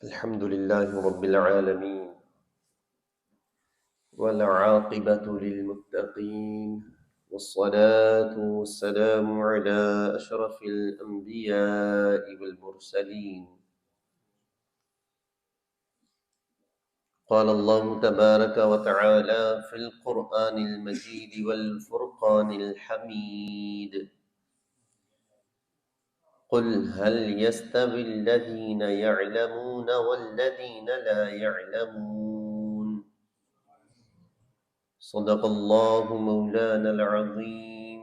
الحمد لله رب العالمين والعاقبة للمتقين والصلاة والسلام على أشرف الأنبياء والمرسلين. قال الله تبارك وتعالى في القرآن المجيد والفرقان الحميد: قل هل يستوي الذين يعلمون والذين لا يعلمون. صدق الله مولانا العظيم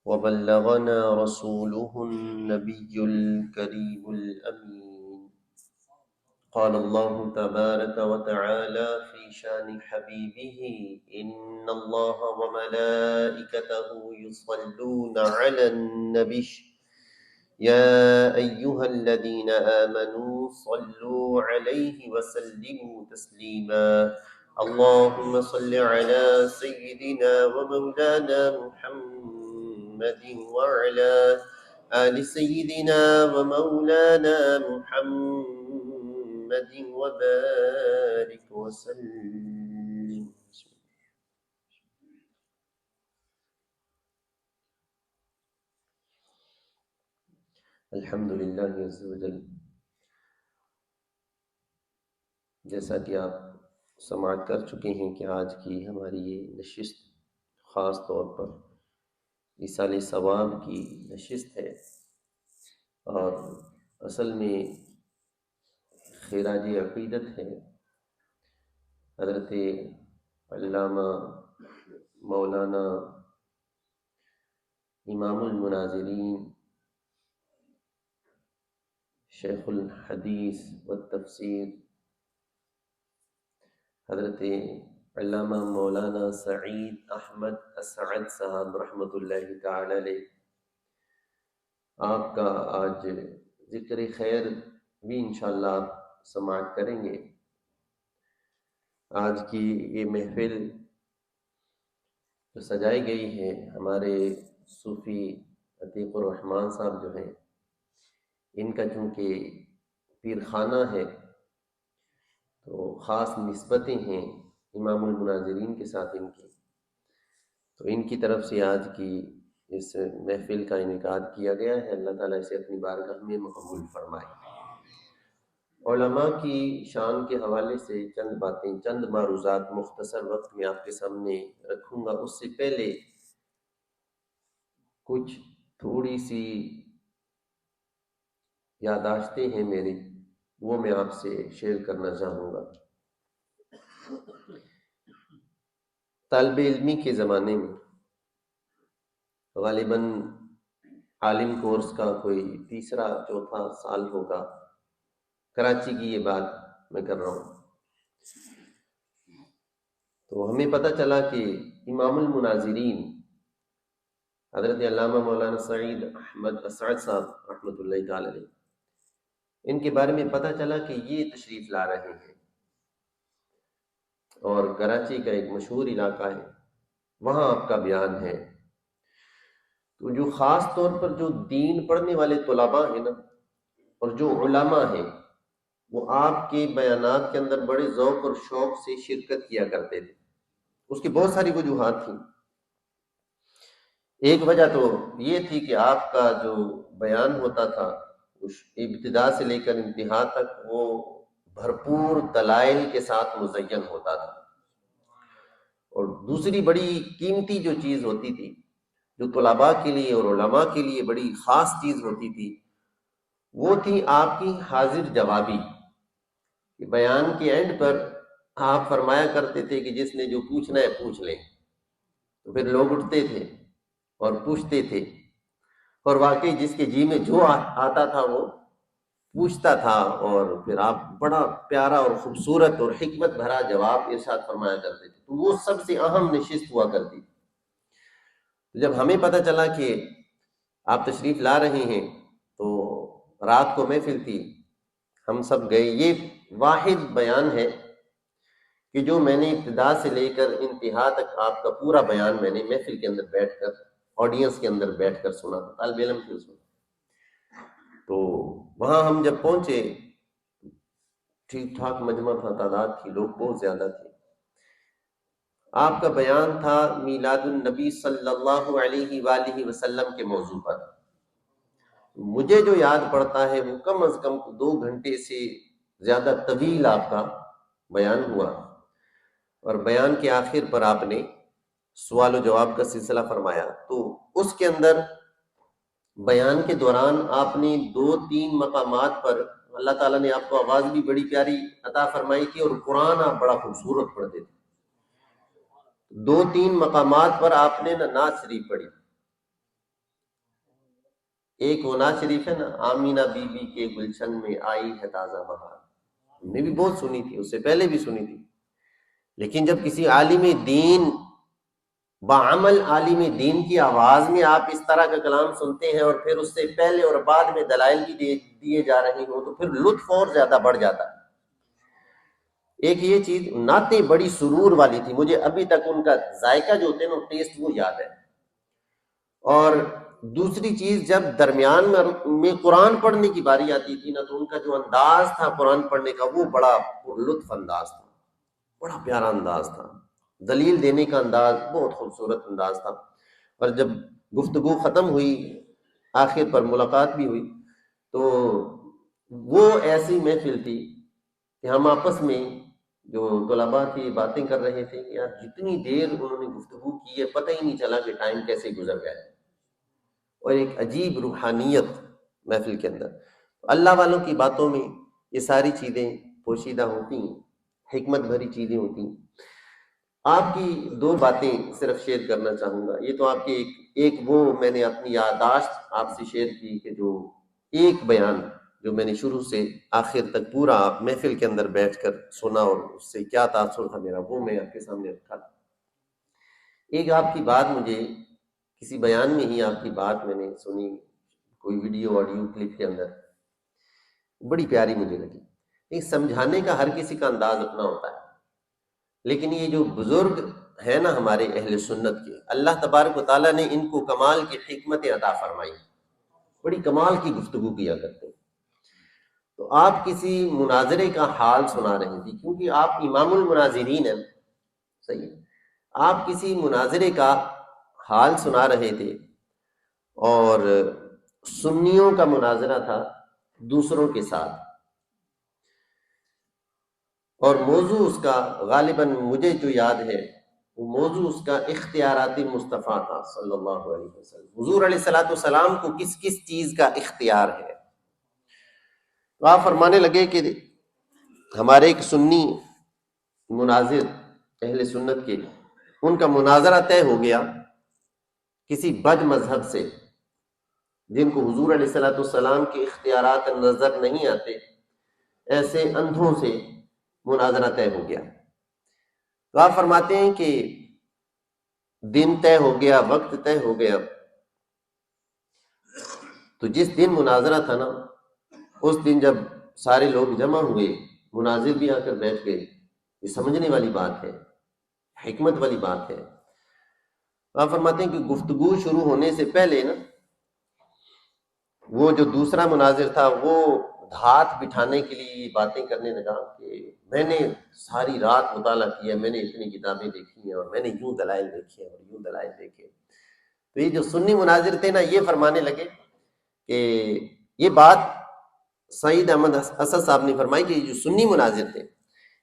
وبلغنا رسوله النبي الكريم الأمين. قال الله تبارك وتعالى في شان حبيبه: إن الله وملائكته يصلون على النبي يا أيها الذين آمنوا صلوا عليه وسلموا تسليما. اللهم صل على سيدنا ومولانا محمد وعلى آل سيدنا ومولانا محمد وبارك وسلم. الحمدللہ عز وجل، جیسا کہ آپ سماعت کر چکے ہیں کہ آج کی ہماری یہ نشست خاص طور پر ایصال ثواب کی نشست ہے، اور اصل میں خراج عقیدت ہے حضرت علامہ مولانا امام المناظرین شیخ الحدیث والتفسیر حضرت علامہ مولانا سعید احمد اسعد صاحب رحمۃ اللہ تعالی علیہ، آپ کا آج ذکر خیر بھی انشاءاللہ آپ سماعت کریں گے۔ آج کی یہ محفل جو سجائی گئی ہے، ہمارے صوفی عتیق الرحمن صاحب جو ہیں، ان کا چونکہ پیر خانہ ہے تو خاص نسبتیں ہیں امام المناظرین کے ساتھ ان کی، تو ان کی طرف سے آج کی اس محفل کا انعقاد کیا گیا ہے۔ اللہ تعالیٰ اسے اپنی بارگاہ میں مقبول فرمائے۔ علماء کی شان کے حوالے سے چند باتیں، چند معروضات مختصر وقت میں آپ کے سامنے رکھوں گا۔ اس سے پہلے کچھ تھوڑی سی یادداشتیں ہیں میری، وہ میں آپ سے شیئر کرنا چاہوں گا۔ طالب علمی کے زمانے میں غالباً عالم کورس کا کوئی تیسرا چوتھا سال ہوگا، کراچی کی یہ بات میں کر رہا ہوں، تو ہمیں پتہ چلا کہ امام المناظرین حضرت علامہ مولانا سعید احمد اسعد صاحب رحمۃ اللہ تعالی علیہ، ان کے بارے میں پتہ چلا کہ یہ تشریف لا رہے ہیں، اور کراچی کا ایک مشہور علاقہ ہے، وہاں آپ کا بیان ہے۔ تو جو خاص طور پر جو دین پڑھنے والے طلباء ہیں نا، اور جو علماء ہیں، وہ آپ کے بیانات کے اندر بڑے ذوق اور شوق سے شرکت کیا کرتے تھے۔ اس کی بہت ساری وجوہات تھیں۔ ایک وجہ تو یہ تھی کہ آپ کا جو بیان ہوتا تھا اس ابتدا سے لے کر انتہا تک وہ بھرپور دلائل کے ساتھ مزین ہوتا تھا، اور دوسری بڑی قیمتی جو چیز ہوتی تھی، جو طلباء کے لیے اور علماء کے لیے بڑی خاص چیز ہوتی تھی، وہ تھی آپ کی حاضر جوابی۔ بیان کے اینڈ پر آپ فرمایا کرتے تھے کہ جس نے جو پوچھنا ہے پوچھ لیں، تو پھر لوگ اٹھتے تھے اور پوچھتے تھے، اور واقعی جس کے جی میں جو آتا تھا وہ پوچھتا تھا، اور پھر آپ بڑا پیارا اور خوبصورت اور حکمت بھرا جواب ارشاد فرمایا کرتے تھے۔ تو وہ سب سے اہم نشست ہوا کرتی تھی۔ جب ہمیں پتہ چلا کہ آپ تشریف لا رہے ہیں تو رات کو محفل تھی، ہم سب گئے۔ یہ واحد بیان ہے کہ جو میں نے ابتدا سے لے کر انتہا تک آپ کا پورا بیان میں نے محفل کے اندر بیٹھ کر، آڈینس کے اندر بیٹھ کر سنا، طالب علم کیوں سنا۔ تو وہاں ہم جب پہنچے ٹھیک ٹھاک مجمع تھا، تعداد تھی، لوگ بہت زیادہ تھے. آپ کا بیان تھا میلاد النبی صلی اللہ علیہ وآلہ وسلم کے موضوع پر. مجھے جو یاد پڑتا ہے وہ کم از کم 2 گھنٹے سے زیادہ طویل آپ کا بیان ہوا، اور بیان کے آخر پر آپ نے سوال و جواب کا سلسلہ فرمایا. تو اس کے اندر بیان کے دوران آپ نے 2-3 مقامات پر اللہ تعالیٰ نے آپ کو آواز بھی بڑی پیاری عطا فرمائی تھی، اور قرآن آپ بڑا خوبصورت پڑھتے تھے. 2-3 مقامات پر آپ نے نعت شریف پڑھی. ایک وہ نعت شریف ہے نا، آمینہ بی بی کے گلشن میں آئی ہے تازہ بہار، ہم نے بھی بہت سنی تھی، اس سے پہلے بھی سنی تھی. لیکن جب کسی عالم دین، بعمل عالم دین کی آواز میں آپ اس طرح کا کلام سنتے ہیں، اور پھر اس سے پہلے اور بعد میں دلائل بھی دیے جا رہے ہوں، تو پھر لطف اور زیادہ بڑھ جاتا ہے. ایک یہ چیز، نعتیں بڑی سرور والی تھی، مجھے ابھی تک ان کا ذائقہ جو ہوتے ہیں نا، ٹیسٹ وہ یاد ہے. اور دوسری چیز، جب درمیان میں قرآن پڑھنے کی باری آتی تھی نا، تو ان کا جو انداز تھا قرآن پڑھنے کا، وہ بڑا لطف انداز تھا، بڑا پیارا انداز تھا. دلیل دینے کا انداز بہت خوبصورت انداز تھا. اور جب گفتگو ختم ہوئی، آخر پر ملاقات بھی ہوئی، تو وہ ایسی محفل تھی کہ ہم آپس میں جو طلباء تھی باتیں کر رہے تھے کہ یار جتنی دیر انہوں نے گفتگو کی ہے، پتہ ہی نہیں چلا کہ ٹائم کیسے گزر گیا ہے. اور ایک عجیب روحانیت محفل کے اندر. اللہ والوں کی باتوں میں یہ ساری چیزیں پوشیدہ ہوتی ہیں، حکمت بھری چیزیں ہوتی ہیں. آپ کی 2 باتیں صرف شیئر کرنا چاہوں گا. یہ تو آپ کے ایک وہ میں نے اپنی یادداشت آپ سے شیئر کی کہ جو ایک بیان جو میں نے شروع سے آخر تک پورا محفل کے اندر بیٹھ کر سنا، اور اس سے کیا تاثر تھا میرا، وہ میں آپ کے سامنے رکھا. ایک آپ کی بات، مجھے کسی بیان میں ہی آپ کی بات میں نے سنی، کوئی ویڈیو آڈیو کلپ کے اندر، بڑی پیاری مجھے لگی. ایک سمجھانے کا ہر کسی کا انداز اپنا ہوتا ہے، لیکن یہ جو بزرگ ہیں نا ہمارے اہل سنت کے، اللہ تبارک و تعالیٰ نے ان کو کمال کی حکمت عطا فرمائی، بڑی کمال کی گفتگو کیا کرتے ہیں. تو آپ کسی مناظرے کا حال سنا رہی تھی، کیونکہ آپ امام المناظرین ہیں، صحیح ہے، آپ کسی مناظرے کا حال سنا رہے تھے، اور سنیوں کا مناظرہ تھا دوسروں کے ساتھ، اور موضوع اس کا غالباً مجھے جو یاد ہے، وہ موضوع اس کا اختیارات مصطفیٰ تھا صلی اللہ علیہ وسلم. حضور علیہ الصلوۃ والسلام کو کس کس چیز کا اختیار ہے. تو آپ فرمانے لگے کہ ہمارے ایک سنی مناظر اہل سنت کے، ان کا مناظرہ طے ہو گیا کسی بد مذہب سے، جن کو حضور علیہ الصلوۃ والسلام کے اختیارات نظر نہیں آتے، ایسے اندھوں سے مناظرہ طے ہو گیا. تو آپ فرماتے ہیں کہ دن طے ہو گیا، وقت طے ہو گیا. تو جس دن مناظرہ تھا نا، اس دن جب سارے لوگ جمع ہوئے، مناظر بھی آ کر بیٹھ گئے. یہ سمجھنے والی بات ہے، حکمت والی بات ہے. آپ فرماتے ہیں کہ گفتگو شروع ہونے سے پہلے نا، وہ جو دوسرا مناظر تھا، وہ ہاتھ بٹھانے کے لیے باتیں کرنے لگا کہ میں نے ساری رات مطالعہ کیا، میں نے اتنی کتابیں دیکھی ہیں، اور میں نے یوں دلائل دیکھے اور یوں دلائل دیکھے. تو یہ جو سنی مناظر تھے نا، یہ فرمانے لگے کہ یہ بات سعید احمد اسد صاحب نے فرمائی کہ جو سنی مناظر تھے،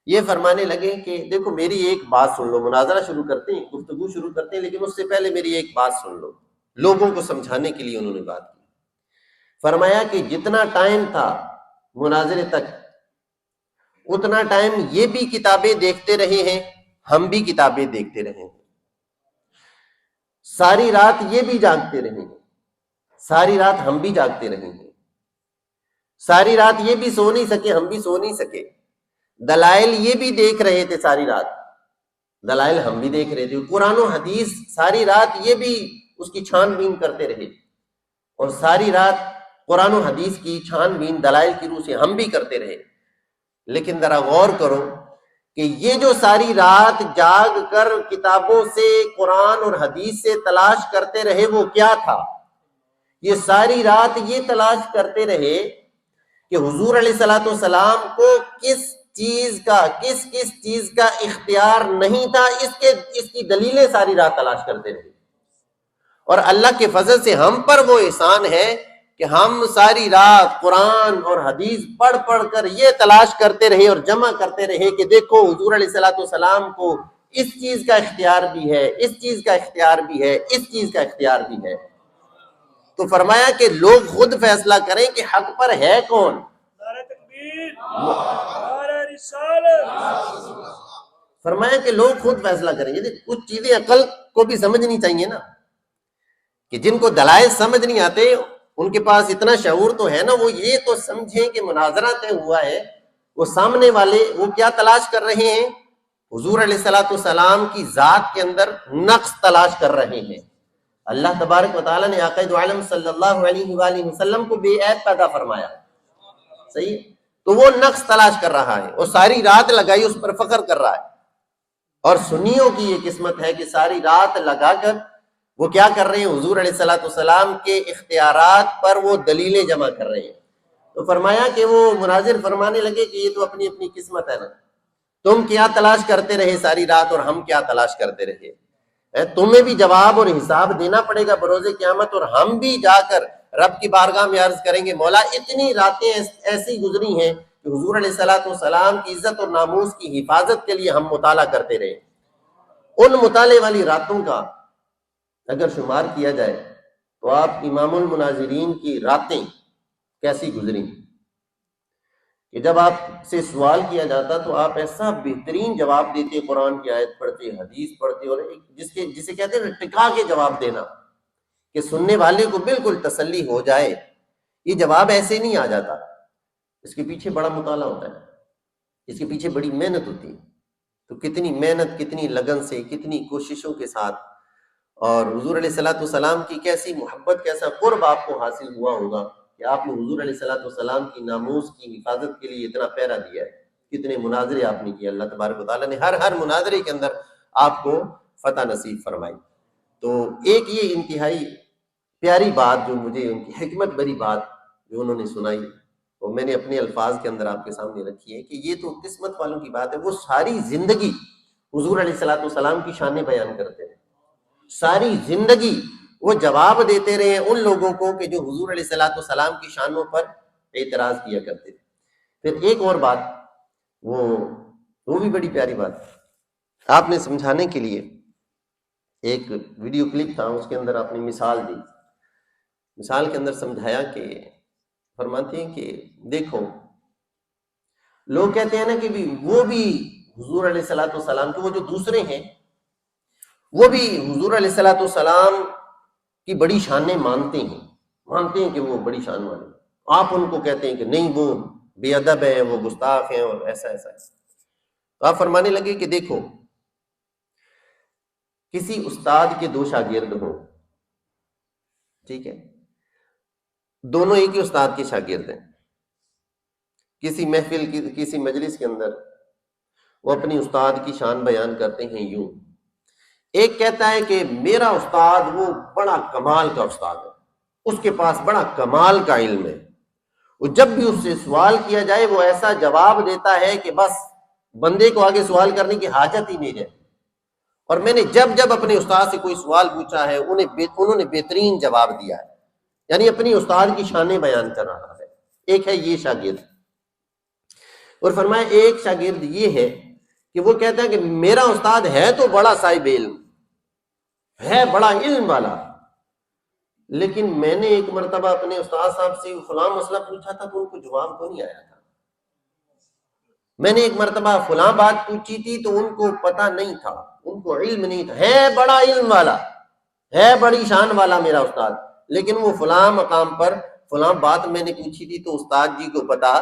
یہ فرمانے لگے کہ دیکھو میری ایک بات سن لو. مناظرہ شروع کرتے ہیں، گفتگو شروع کرتے ہیں، لیکن اس سے پہلے میری ایک بات سن لو. لوگوں کو سمجھانے کے لیے انہوں نے بات کی. فرمایا کہ جتنا ٹائم تھا مناظرے تک، اتنا ٹائم یہ بھی کتابیں دیکھتے رہے ہیں، ہم بھی کتابیں دیکھتے رہے ہیں. ساری رات یہ بھی جاگتے رہے ہیں، ساری رات ہم بھی جاگتے رہے ہیں. ساری رات یہ بھی سو نہیں سکے، ہم بھی سو نہیں سکے. دلائل یہ بھی دیکھ رہے تھے ساری رات، دلائل ہم بھی دیکھ رہے تھے. قرآن و حدیث ساری رات یہ بھی اس کی چھان بین کرتے رہے، اور ساری رات قرآن و حدیث کی چھان بین دلائل کی روح سے ہم بھی کرتے رہے. لیکن ذرا غور کرو کہ یہ جو ساری رات جاگ کر کتابوں سے، قرآن اور حدیث سے تلاش کرتے رہے، وہ کیا تھا؟ یہ ساری رات یہ تلاش کرتے رہے کہ حضور علیہ الصلوۃ والسلام کو کس چیز کا اختیار نہیں تھا، اس کی دلیلیں ساری رات تلاش کرتے رہے. اور اللہ کے فضل سے ہم پر وہ احسان ہے کہ ہم ساری رات قرآن اور حدیث پڑھ پڑھ کر یہ تلاش کرتے رہے اور جمع کرتے رہے کہ دیکھو حضور علیہ الصلوۃ والسلام کو اس چیز کا اختیار بھی ہے، اس چیز کا اختیار بھی ہے، اس چیز کا اختیار بھی ہے. تو فرمایا کہ لوگ خود فیصلہ کریں کہ حق پر ہے کون. نعرہ تکبیر، نعرہ رسالت. فرمایا کہ لوگ خود فیصلہ کریں. یہ کچھ چیزیں عقل کو بھی سمجھنی چاہیے نا، کہ جن کو دلائل سمجھ نہیں آتے ان کے پاس اتنا شعور تو ہے نا، وہ یہ تو سمجھیں کہ مناظرہ طے ہوا ہے، وہ سامنے والے وہ کیا تلاش کر رہے ہیں، حضور علیہ الصلوۃ والسلام کی ذات کے اندر نقص تلاش کر رہے ہیں. اللہ تبارک و تعالیٰ نے آقا دو عالم صلی اللہ علیہ وآلہ وسلم کو بے عیب پیدا فرمایا، صحیح، تو وہ نقص تلاش کر رہا ہے اور ساری رات لگائی اس پر فخر کر رہا ہے. اور سنیوں کی یہ قسمت ہے کہ ساری رات لگا کر وہ کیا کر رہے ہیں، حضور علیہ الصلوۃ والسلام کے اختیارات پر وہ دلیلیں جمع کر رہے ہیں. تو فرمایا کہ وہ مناظر فرمانے لگے کہ یہ تو اپنی اپنی قسمت ہے نا، تم کیا تلاش کرتے رہے ساری رات اور ہم کیا تلاش کرتے رہے. تمہیں بھی جواب اور حساب دینا پڑے گا بروز قیامت، اور ہم بھی جا کر رب کی بارگاہ میں عرض کریں گے مولا اتنی راتیں ایسی گزری ہیں کہ حضور علیہ الصلوۃ والسلام کی عزت اور ناموس کی حفاظت کے لیے ہم مطالعہ کرتے رہے. ان مطالعے والی راتوں کا اگر شمار کیا جائے تو آپ امام المناظرین کی راتیں کیسی گزری کہ جب آپ سے سوال کیا جاتا تو آپ ایسا بہترین جواب دیتے، قرآن کی آیت پڑھتے، حدیث پڑھتے، اور جسے کہتے ہیں ٹکا کے جواب دینا کہ سننے والے کو بالکل تسلی ہو جائے. یہ جواب ایسے نہیں آ جاتا، اس کے پیچھے بڑا مطالعہ ہوتا ہے، اس کے پیچھے بڑی محنت ہوتی ہے. تو کتنی محنت، کتنی لگن سے، کتنی کوششوں کے ساتھ، اور حضور علیہ الصلوۃ والسلام کی کیسی محبت، کیسا قرب آپ کو حاصل ہوا ہوگا کہ آپ نے حضور علیہ الصلوۃ والسلام کی ناموس کی حفاظت کے لیے اتنا پیرا دیا ہے. کتنے مناظرے آپ نے کیے، اللہ تبارک و تعالیٰ نے ہر مناظرے کے اندر آپ کو فتح نصیب فرمائی. تو ایک یہ انتہائی پیاری بات جو مجھے ان کی حکمت بری بات جو انہوں نے سنائی، وہ میں نے اپنے الفاظ کے اندر آپ کے سامنے رکھی ہے کہ یہ تو قسمت والوں کی بات ہے. وہ ساری زندگی حضور علیہ الصلوۃ والسلام کی شانیں بیان کرتے ہیں، ساری زندگی وہ جواب دیتے رہے ان لوگوں کو کہ جو حضور علیہ الصلوۃ والسلام کی شانوں پر اعتراض کیا کرتے تھے. پھر ایک اور بات، وہ بھی بڑی پیاری بات آپ نے سمجھانے کے لیے ایک ویڈیو کلپ تھا، اس کے اندر آپ نے مثال دی. مثال کے اندر سمجھایا کہ فرماتے ہیں کہ دیکھو لوگ کہتے ہیں نا کہ وہ بھی حضور علیہ الصلوۃ والسلام کے، وہ جو دوسرے ہیں وہ بھی حضور علیہ الصلوۃ والسلام کی بڑی شانیں مانتے ہیں کہ وہ بڑی شان والے. آپ ان کو کہتے ہیں کہ نہیں وہ بے ادب ہیں، وہ گستاخ ہیں اور ایسا ہے. تو آپ فرمانے لگے کہ دیکھو کسی استاد کے دو شاگرد ہوں، ٹھیک ہے، دونوں ایک ہی استاد کے شاگرد ہیں. کسی محفل کی کسی مجلس کے اندر وہ اپنی استاد کی شان بیان کرتے ہیں یوں. ایک کہتا ہے کہ میرا استاد وہ بڑا کمال کا استاد ہے، اس کے پاس بڑا کمال کا علم ہے، وہ جب بھی اس سے سوال کیا جائے وہ ایسا جواب دیتا ہے کہ بس بندے کو آگے سوال کرنے کی حاجت ہی نہیں ہے. اور میں نے جب اپنے استاد سے کوئی سوال پوچھا ہے انہوں نے بہترین جواب دیا ہے. یعنی اپنی استاد کی شانیں بیان کر رہا ہے. ایک ہے یہ شاگرد. اور فرمایا ایک شاگرد یہ ہے کہ وہ کہتا ہے کہ میرا استاد ہے تو بڑا صاحب علم ہے، بڑا علم والا، لیکن میں نے ایک مرتبہ اپنے استاد صاحب سے فلاں مسئلہ پوچھا تھا تو ان کو جواب تو نہیں آیا تھا. میں نے ایک مرتبہ فلاں بات پوچھی تھی تو ان کو پتہ نہیں تھا، ان کو علم نہیں تھا. ہے بڑا علم والا، ہے بڑی شان والا میرا استاد، لیکن وہ فلاں مقام پر فلاں بات میں نے پوچھی تھی تو استاد جی کو پتہ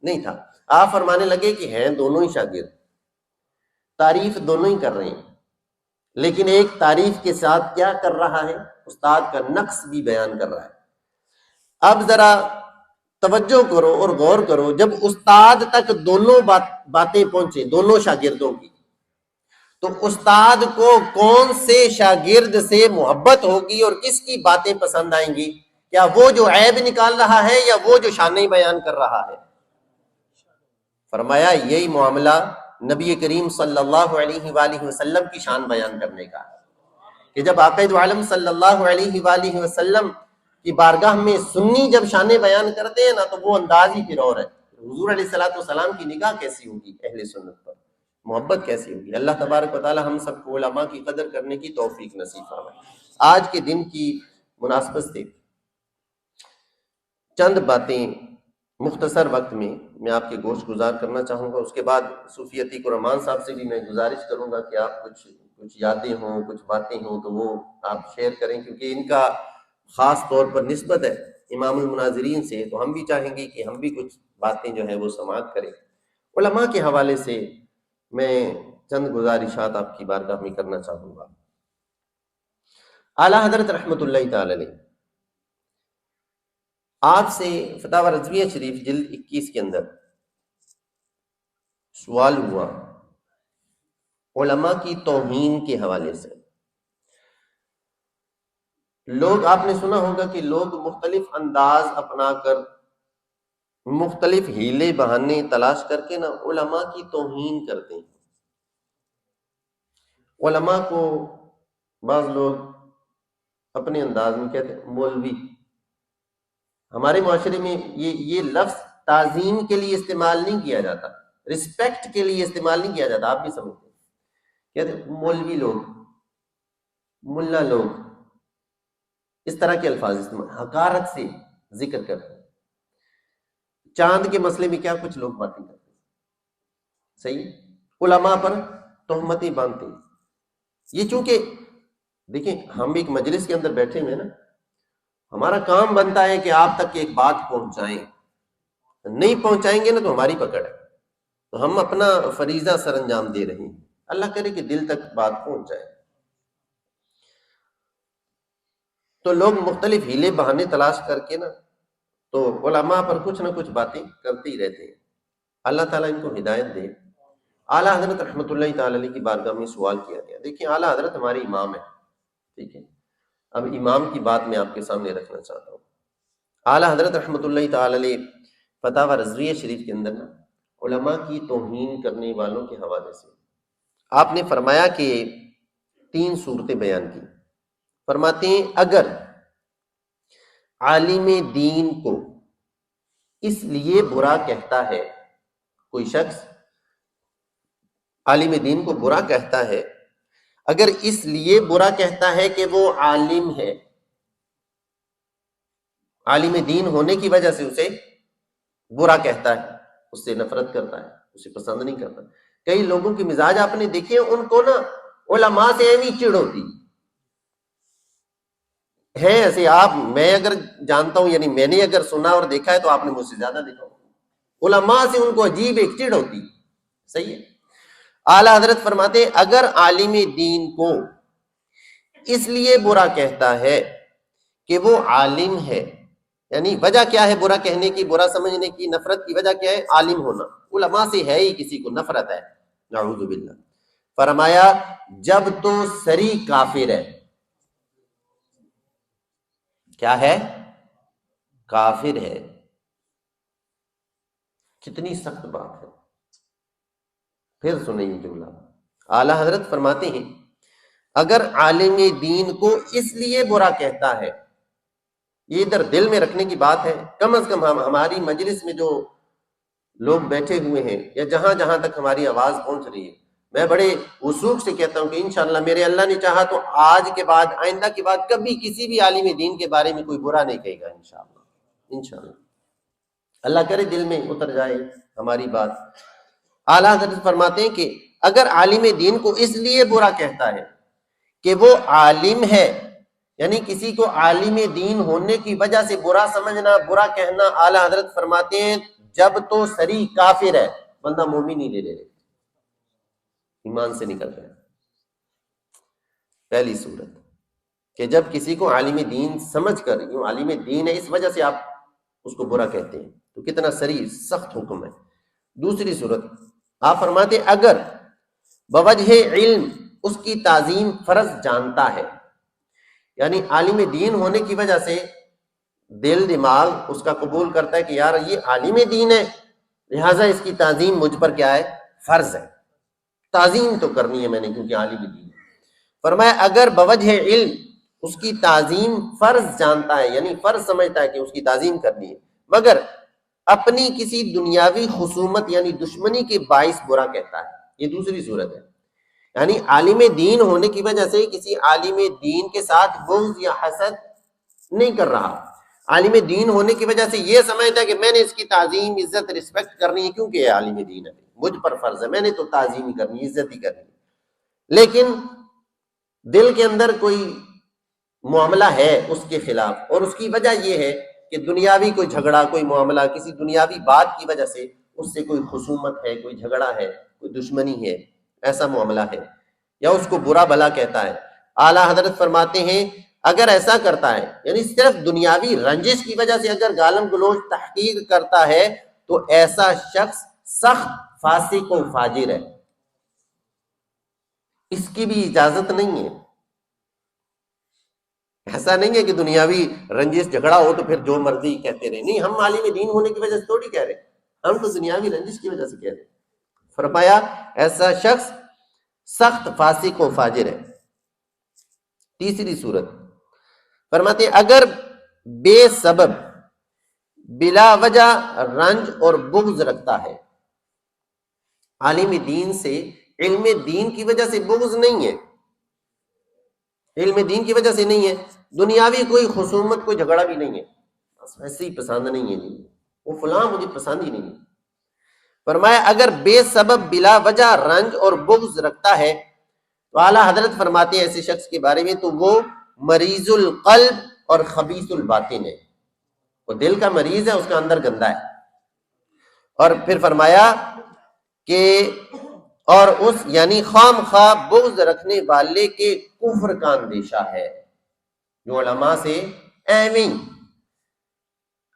نہیں تھا. آپ فرمانے لگے کہ ہیں دونوں ہی شاگرد، تعریف دونوں ہی کر رہے ہیں، لیکن ایک تعریف کے ساتھ کیا کر رہا ہے، استاد کا نقص بھی بیان کر رہا ہے. اب ذرا توجہ کرو اور غور کرو، جب استاد تک دونوں باتیں پہنچے دونوں شاگردوں کی، تو استاد کو کون سے شاگرد سے محبت ہوگی اور کس کی باتیں پسند آئیں گی کیا وہ جو عیب نکال رہا ہے یا وہ جو شانیں بیان کر رہا ہے؟ فرمایا یہی معاملہ نبی کریم صلی اللہ علیہ وآلہ وسلم کی شان بیان کرنے کا ہے کہ جب آقا دو عالم صلی اللہ علیہ وآلہ وسلم کی بارگاہ میں سنی جب شانیں بیان کرتے ہیں نا تو وہ انداز ہی پھر اور ہے۔ حضور علیہ السلام کی نگاہ کیسی ہوگی اہل سنت پر، محبت کیسی ہوگی۔ اللہ تبارک و تعالی ہم سب کو علماء کی قدر کرنے کی توفیق نصیب فرمائے۔ آج کے دن کی مناسبت سے چند باتیں مختصر وقت میں آپ کے گوش گزار کرنا چاہوں گا۔ اس کے بعد صوفی عتیق الرحمان صاحب سے بھی میں گزارش کروں گا کہ آپ کچھ یادیں ہوں، کچھ باتیں ہوں تو وہ آپ شیئر کریں، کیونکہ ان کا خاص طور پر نسبت ہے امام المناظرین سے، تو ہم بھی چاہیں گے کہ ہم بھی کچھ باتیں جو ہے وہ سماعت کریں۔ علماء کے حوالے سے میں چند گزارشات آپ کی بارگاہ میں کرنا چاہوں گا۔ اعلیٰ حضرت رحمۃ اللہ تعالی علیہ آپ سے فتاوی رضویہ شریف جلد 21 کے اندر سوال ہوا علماء کی توہین کے حوالے سے۔ لوگ، آپ نے سنا ہوگا کہ لوگ مختلف انداز اپنا کر، مختلف ہیلے بہانے تلاش کر کے نا علماء کی توہین کرتے ہیں۔ علماء کو بعض لوگ اپنے انداز میں کہتے ہیں مولوی۔ ہمارے معاشرے میں یہ لفظ تعظیم کے لیے استعمال نہیں کیا جاتا، رسپیکٹ کے لیے استعمال نہیں کیا جاتا، آپ بھی سمجھتے ہیں، کہتے ہیں مولوی لوگ، ملا لوگ، اس طرح کے الفاظ استعمال، حقارت سے ذکر کرتے ہیں۔ چاند کے مسئلے میں کیا کچھ لوگ باتیں کرتے ہیں، صحیح، علماء پر تہمتیں باندھتے ہیں۔ یہ چونکہ دیکھیں ہم ایک مجلس کے اندر بیٹھے ہوئے نا، ہمارا کام بنتا ہے کہ آپ تک ایک بات پہنچائیں، نہیں پہنچائیں گے نا تو ہماری پکڑ ہے، تو ہم اپنا فریضہ سر انجام دے رہے ہیں، اللہ کرے کہ دل تک بات پہنچ جائے۔ تو لوگ مختلف ہیلے بہانے تلاش کر کے نا تو علماء پر کچھ نہ کچھ باتیں کرتے ہی رہتے ہیں۔ اللہ تعالیٰ ان کو ہدایت دے۔ اعلیٰ حضرت رحمۃ اللہ تعالی علیہ کی بارگاہ میں سوال کیا گیا۔ دیکھیں اعلیٰ حضرت ہمارے امام ہیں، ٹھیک ہے، اب امام کی بات میں آپ کے سامنے رکھنا چاہتا ہوں۔ اعلیٰ حضرت رحمۃ اللہ تعالی علیہ فتاوی رضویہ شریف کے اندر نا علماء کی توہین کرنے والوں کے حوالے سے آپ نے فرمایا کہ 3 صورتیں بیان کی۔ فرماتے ہیں اگر عالم دین کو اس لیے برا کہتا ہے، کوئی شخص عالم دین کو برا کہتا ہے، اگر اس لیے برا کہتا ہے کہ وہ عالم ہے، عالم دین ہونے کی وجہ سے اسے برا کہتا ہے، اس سے نفرت کرتا ہے، اسے پسند نہیں کرتا۔ کئی لوگوں کے مزاج آپ نے دیکھے، ان کو نا علماء سے ایویں چڑ ہوتی ہے ایسے، میں اگر جانتا ہوں، یعنی میں نے اگر سنا اور دیکھا ہے تو آپ نے مجھ سے زیادہ دیکھا ہوگا، علماء سے ان کو عجیب ایک چڑ ہوتی، صحیح ہے۔ اعلیٰ حضرت فرماتے ہیں اگر عالم دین کو اس لیے برا کہتا ہے کہ وہ عالم ہے، یعنی وجہ کیا ہے برا کہنے کی، برا سمجھنے کی، نفرت کی وجہ کیا ہے؟ عالم ہونا، علماء سے ہے ہی کسی کو نفرت ہے، نعوذ باللہ۔ فرمایا جب تو سری کافر ہے، کیا ہے؟ کافر ہے۔ کتنی سخت بات ہے، پھر سنیں یہ جملہ۔ اعلیٰ حضرت فرماتے ہیں اگر عالم دین کو اس لیے برا کہتا ہے، یہ ادھر دل میں رکھنے کی بات ہے، کم از کم ہماری مجلس میں جو لوگ بیٹھے ہوئے ہیں یا جہاں جہاں تک ہماری آواز پہنچ رہی ہے، میں بڑے وثوق سے کہتا ہوں کہ انشاءاللہ میرے اللہ نے چاہا تو آج کے بعد، آئندہ کے بعد کبھی کسی بھی عالم دین کے بارے میں کوئی برا نہیں کہے گا، انشاءاللہ اللہ کرے دل میں اتر جائے ہماری بات۔ اعلیٰ حضرت فرماتے ہیں کہ اگر عالم دین کو اس لیے برا کہتا ہے کہ وہ عالم ہے، یعنی کسی کو عالم دین ہونے کی وجہ سے برا سمجھنا، برا کہنا، اعلیٰ حضرت فرماتے ہیں جب تو سری کافر ہے، بندہ مومن ہی لے ایمان سے نکل گیا۔ پہلی صورت کہ جب کسی کو عالم دین سمجھ کر، یوں عالم دین ہے اس وجہ سے آپ اس کو برا کہتے ہیں، تو کتنا سری سخت حکم ہے۔ دوسری صورت آپ فرماتے ہیں اگر بوجہ علم اس کی تعظیم فرض جانتا ہے، یعنی عالم دین ہونے کی وجہ سے دل دماغ اس کا قبول کرتا ہے کہ یار یہ عالم دین ہے، لہٰذا اس کی تعظیم مجھ پر کیا ہے؟ فرض ہے، تعظیم تو کرنی ہے میں نے کیونکہ عالم دین ہے۔ فرمایا اگر بوجہ علم اس کی تعظیم فرض جانتا ہے، یعنی فرض سمجھتا ہے کہ اس کی تعظیم کرنی ہے، مگر اپنی کسی دنیاوی خصومت یعنی دشمنی کے باعث برا کہتا ہے، یہ دوسری صورت ہے۔ یعنی عالم دین ہونے کی وجہ سے کسی عالم دین کے ساتھ بغض یا حسد نہیں کر رہا، عالم دین ہونے کی وجہ سے یہ سمجھتا ہے کہ میں نے اس کی تعظیم عزت رسپیکٹ کرنی ہے کیونکہ یہ عالم دین ہے، مجھ پر فرض ہے، میں نے تو تعظیم ہی کرنی ہے، عزت ہی کرنی ہے۔ لیکن دل کے اندر کوئی معاملہ ہے اس کے خلاف، اور اس کی وجہ یہ ہے کہ دنیاوی کوئی جھگڑا، کوئی معاملہ، کسی دنیاوی بات کی وجہ سے اس سے کوئی خصومت ہے، کوئی جھگڑا ہے، کوئی دشمنی ہے، ایسا معاملہ ہے، یا اس کو برا بھلا کہتا ہے۔ اعلیٰ حضرت فرماتے ہیں اگر ایسا کرتا ہے، یعنی صرف دنیاوی رنجش کی وجہ سے اگر گالم گلوچ تحقیر کرتا ہے، تو ایسا شخص سخت فاسق و فاجر ہے، اس کی بھی اجازت نہیں ہے۔ ایسا نہیں ہے کہ دنیاوی رنجش جھگڑا ہو تو پھر جو مرضی کہتے رہے، نہیں، ہم عالم دین ہونے کی وجہ سے تھوڑی کہہ رہے، ہم تو دنیاوی رنجش کی وجہ سے کہہ رہے۔ فرمایا ایسا شخص سخت فاسق و فاجر ہے۔ تیسری صورت فرماتے ہیں اگر بے سبب بلا وجہ رنج اور بغض رکھتا ہے، عالم دین سے علم دین کی وجہ سے بغض نہیں ہے، علم دین کی وجہ سے نہیں ہے، دنیاوی کوئی خصومت، کوئی جھگڑا بھی نہیں ہے، بس ویسے ہی پسند نہیں ہے، وہ فلاں مجھے پسند ہی نہیں ہے۔ فرمایا اگر بے سبب بلا وجہ رنج اور بغض رکھتا ہے تو اعلیٰ حضرت فرماتے ہیں ایسے شخص کے بارے میں تو وہ مریض القلب اور خبیث الباطن ہے، وہ دل کا مریض ہے، اس کا اندر گندا ہے۔ اور پھر فرمایا کہ اور اس یعنی خام خواہ بغض رکھنے والے کے کفر کا اندیشہ ہے، جو علماء سے ایویں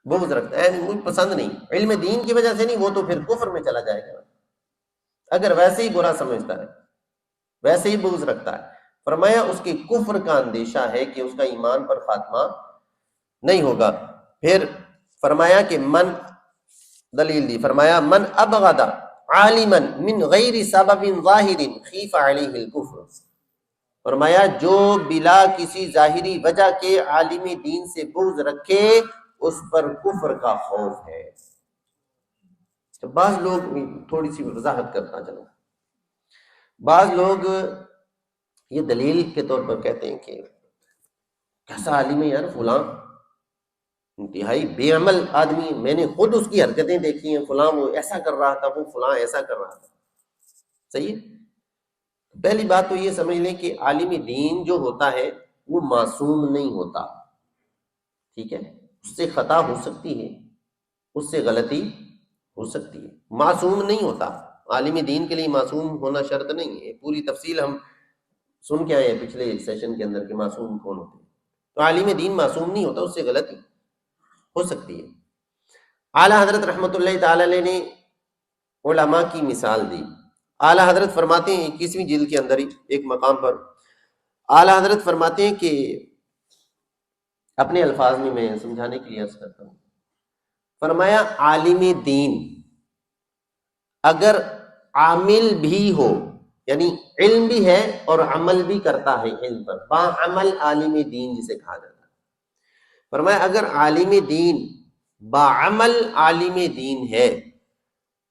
بغض رکھتا ہے، مجھے پسند نہیں، علم دین کی وجہ سے نہیں، وہ تو پھر کفر میں چلا جائے گا اگر ویسے ہی برا سمجھتا ہے، ویسے ہی بغض رکھتا ہے۔ فرمایا اس کے کفر کا اندیشہ ہے کہ اس کا ایمان پر خاتمہ نہیں ہوگا۔ پھر فرمایا کہ من دلیل دی، فرمایا من ابغض عالما من غیر سبب ظاہر خیف علیہ الکفر، فرمایا جو بلا کسی ظاہری وجہ کے عالم دین سے بغض رکھے اس پر کفر کا خوف ہے۔ تو بعض لوگ، تھوڑی سی وضاحت کرتا چلو، بعض لوگ یہ دلیل کے طور پر کہتے ہیں کہ کیسا عالم ہے یار فلاں، انتہائی بے عمل آدمی، میں نے خود اس کی حرکتیں دیکھی ہیں، فلاں وہ ایسا کر رہا تھا، وہ فلاں ایسا کر رہا تھا۔ صحیح ہے، پہلی بات تو یہ سمجھ لیں کہ عالم دین جو ہوتا ہے وہ معصوم نہیں ہوتا، ٹھیک ہے، اس سے خطا ہو سکتی ہے، اس سے غلطی ہو سکتی ہے، معصوم نہیں ہوتا۔ عالم دین کے لیے معصوم ہونا شرط نہیں ہے، پوری تفصیل ہم سن کے آئے ہیں پچھلے سیشن کے اندر کہ معصوم کون ہوتے ہیں، تو عالم دین معصوم نہیں ہوتا، اس سے غلطی ہو سکتی ہے۔ اعلیٰ حضرت رحمۃ اللہ تعالی علیہ نے علماء کی مثال دی۔ اعلیٰ حضرت فرماتے ہیں 21ویں جلد کے اندر ہی ایک مقام پر اعلیٰ حضرت فرماتے ہیں کہ اپنے الفاظ میں سمجھانے کے لیے عرض کرتا ہوں، فرمایا عالم دین اگر عامل بھی ہو، یعنی علم بھی ہے اور عمل بھی کرتا ہے علم پر، باعمل عالم دین جسے کہا جاتا ہے، فرمایا اگر عالم دین باعمل عالم دین ہے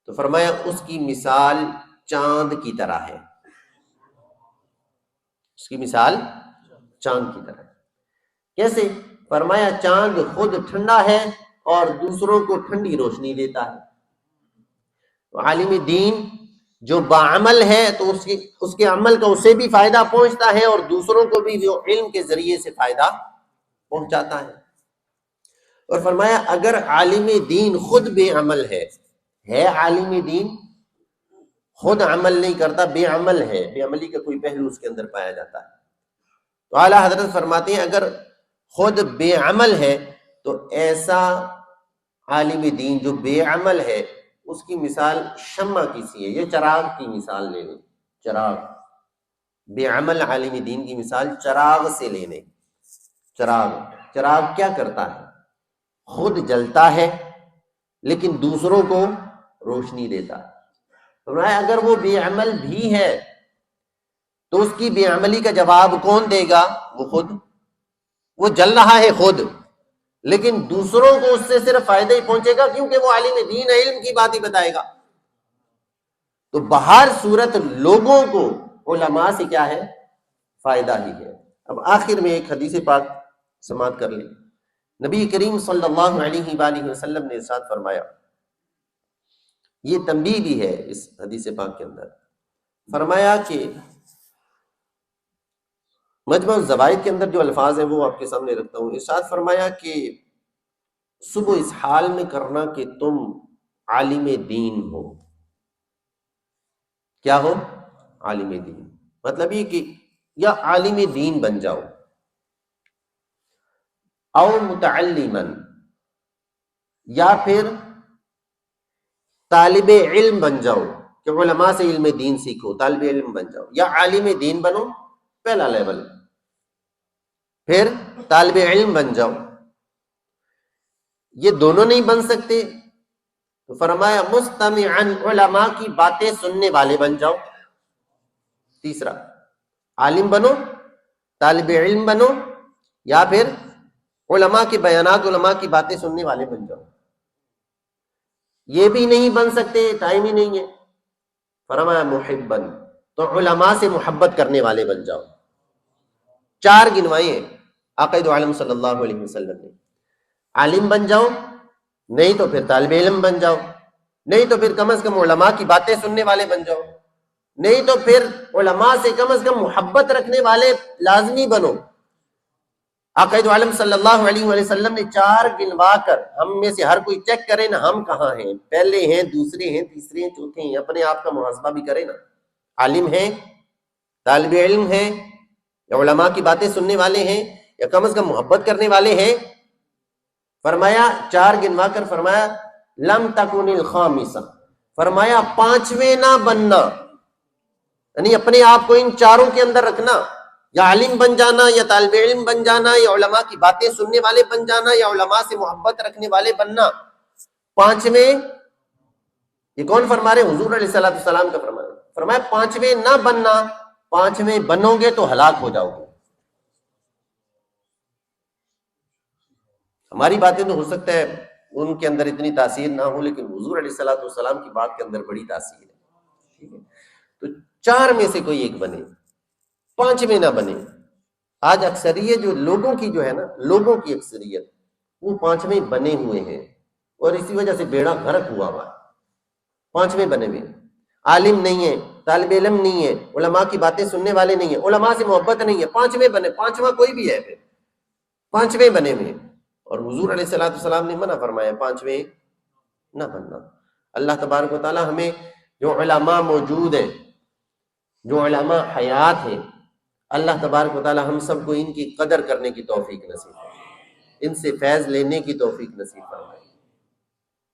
تو فرمایا اس کی مثال چاند کی طرح ہے، اس کی مثال چاند کی طرح ہے۔ کیسے؟ فرمایا چاند خود ٹھنڈا ہے اور دوسروں کو ٹھنڈی روشنی دیتا ہے، تو عالم دین جو باعمل ہے تو اس کے عمل کا اسے بھی فائدہ پہنچتا ہے اور دوسروں کو بھی جو علم کے ذریعے سے فائدہ پہنچاتا ہے۔ اور فرمایا اگر عالم دین خود بے عمل ہے عالم دین خود عمل نہیں کرتا، بے عمل ہے، بے عملی کا کوئی پہلو اس کے اندر پایا جاتا ہے، تو اعلیٰ حضرت فرماتے ہیں اگر خود بے عمل ہے تو ایسا عالم دین جو بے عمل ہے اس کی مثال شمع کی سی ہے، یہ چراغ کی مثال لے لیں، چراغ، بے عمل عالم دین کی مثال چراغ سے لے لیں۔ چراغ کیا کرتا ہے؟ خود جلتا ہے لیکن دوسروں کو روشنی دیتا ہے۔ فرمایا اگر وہ بے عمل بھی ہے تو اس کی بے عملی کا جواب کون دے گا؟ وہ خود۔ وہ جل رہا ہے خود، لیکن دوسروں کو اس سے صرف فائدہ ہی پہنچے گا، کیونکہ وہ عالم دین علم کی بات ہی بتائے گا۔ تو بہر صورت لوگوں کو علماء سے کیا ہے؟ فائدہ ہی ہے۔ اب آخر میں ایک حدیث پاک سماعت کر لیں۔ نبی کریم صلی اللہ علیہ وآلہ وسلم نے ارشاد فرمایا، یہ تنبیہ بھی ہے اس حدیث پاک کے اندر، فرمایا کہ مجمع الزوائد کے اندر جو الفاظ ہیں وہ آپ کے سامنے رکھتا ہوں۔ ارشاد فرمایا کہ صبح اس حال میں کرنا کہ تم عالم دین ہو۔ کیا ہو؟ عالم دین، مطلب یہ کہ یا عالم دین بن جاؤ، او متعلما، یا پھر طالب علم بن جاؤ کہ علماء سے علم دین سیکھو، طالب علم بن جاؤ، یا عالم دین بنو پہلا لیول، پھر طالب علم بن جاؤ۔ یہ دونوں نہیں بن سکتے تو فرمایا مستمعا، علماء کی باتیں سننے والے بن جاؤ۔ تیسرا، عالم بنو، طالب علم بنو، یا پھر علماء کے بیانات، علماء کی باتیں سننے والے بن جاؤ۔ یہ بھی نہیں بن سکتے، ٹائم ہی نہیں ہے، فرمایا محبا، تو علماء سے محبت کرنے والے بن جاؤ۔ چار گنوائے ہیں آقا دو عالم صلی اللہ علیہ وسلم نے۔ عالم بن جاؤ، نہیں تو پھر طالب علم بن جاؤ، نہیں تو پھر کم از کم علماء کی باتیں سننے والے بن جاؤ، نہیں تو پھر علماء سے کم از کم محبت رکھنے والے لازمی بنو۔ آقا دو عالم صلی اللہ علیہ وسلم نے چار گنوا کر ہم میں سے ہر کوئی چیک کرے نا، ہم کہاں ہیں، پہلے ہیں، دوسرے ہیں، تیسرے ہیں، چوتھے ہیں، اپنے آپ کا محاسبہ بھی کرے نا۔ عالم ہیں، طالب علم ہیں، یا علماء کی باتیں سننے والے ہیں، یا کم از کم محبت کرنے والے ہیں۔ فرمایا چار گنوا کر فرمایا لم تکن الخامسہ، فرمایا پانچویں نہ بننا، یعنی اپنے آپ کو ان چاروں کے اندر رکھنا، یا عالم بن جانا، یا طالب علم بن جانا، یا علماء کی باتیں سننے والے بن جانا، یا علماء سے محبت رکھنے والے بننا۔ پانچویں، یہ کون فرما رہے؟ حضور علیہ الصلوۃ والسلام کا فرمان۔ فرمایا پانچویں نہ بننا، پانچویں بنو گے تو ہلاک ہو جاؤ گے۔ ہماری باتیں تو ہو سکتا ہے ان کے اندر اتنی تاثیر نہ ہو، لیکن حضور علیہ الصلوۃ والسلام کی بات کے اندر بڑی تاثیر ہے، ٹھیک ہے؟ تو چار میں سے کوئی ایک بنے، پانچویں نہ بنے۔ آج اکثریت جو لوگوں کی جو ہے نا، لوگوں کی اکثریت وہ پانچویں بنے ہوئے ہیں، اور اسی وجہ سے بیڑا غرق ہوا ہوا ہے۔ پانچویں بنے ہوئے، عالم نہیں ہے، طالب علم نہیں ہے، علماء کی باتیں سننے والے نہیں ہیں، علماء سے محبت نہیں ہے، پانچویں بنے، پانچواں کوئی بھی ہے، پھر پانچویں بنے ہوئے۔ اور حضور علیہ الصلوۃ والسلام نے منع فرمایا پانچویں نہ بننا۔ اللہ تبارک و تعالی ہمیں جو علماء موجود ہیں، جو علماء حیات ہیں، اللہ تبارک و تعالی ہم سب کو ان کی قدر کرنے کی توفیق نصیب فرمائے، ان سے فیض لینے کی توفیق نصیب فرمائے۔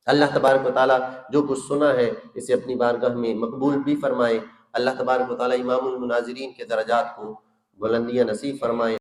اللہ تبارک و تعالی جو کچھ سنا ہے اسے اپنی بارگاہ میں مقبول بھی فرمائے۔ اللہ تبارک و تعالی امام المناظرین کے درجات کو بلندیاں نصیب فرمائے۔